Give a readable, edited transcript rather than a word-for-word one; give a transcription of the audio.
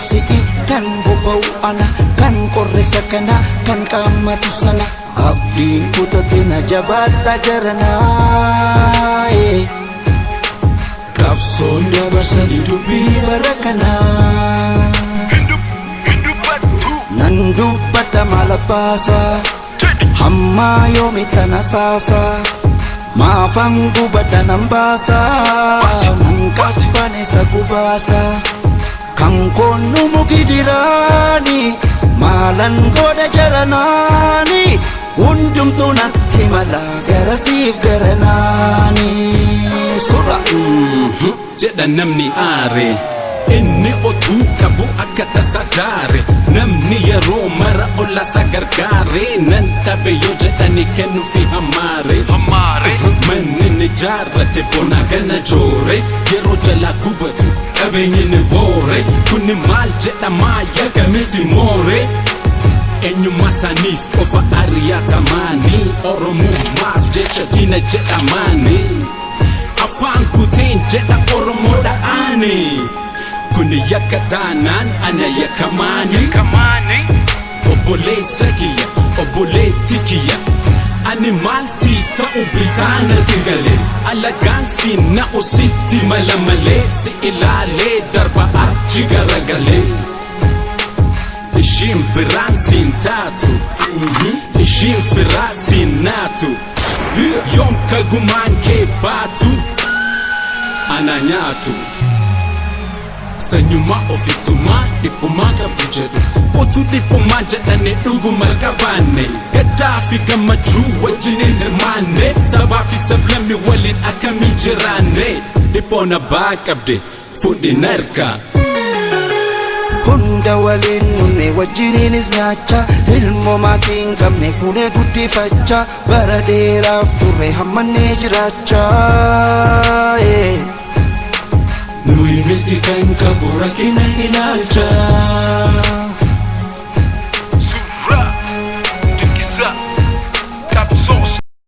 si'i kan boba'u ana kan qorrisa kana kan qaamatu sana abdiin kutate na jabaadha jaranaa qabsoon dabarsanii dubbii bara kanaa nan dubbata mala baasa hamma yoomi tana saasa maafan gubadha nan baasa nan qabbanesa gubaasa kan konnu mugidiraani maalan godha jaranaani hundumtuu natti mala garasiif garanaani sura jedha namni aare inni otuu qabu akka tasaa daare namni yeroo mara ollasa gargaare nan dhabe yoo jedhani kennuufi hamaare manni ni jaarrate bona gana joore yeroo jalaa gubatu qabeenyi ni boore kunni maal jedhamaa yakamiti moore eenyummaa isaaniif qofa ari'atamaanii oromummaaf jecha diina jedhamaanii afaan kuteen jedha oromoodha aani kuni yakka taanaan ana yakkamaani obboleessa kiyya obboleetti kiyya ani maal sii ta'u bitaanatti galee alagaan sii na'u sitti mala malee si ilaalee darba achi garagalee ishiin biraan siin taatu ishiin firaa siin naatu yoom kagumaan kee baatu ana nyaatu sanyuma ofituma dhiphumaa qabdu jedhu otuu dhiphumaa jedhane dhuguma qabaanne gaddaa fi gammachuu wajjiniin hirmaanne sabaa fi sablammi waliin akkamii jiraanne dhiphoon abbaa qabde fudhin harkaa hunda waliin nunne wajjiniinis nyaacha ilmoo maatii hin qabne fuunee guddifachaa bara dheeraaf turre hammannee jiraachaa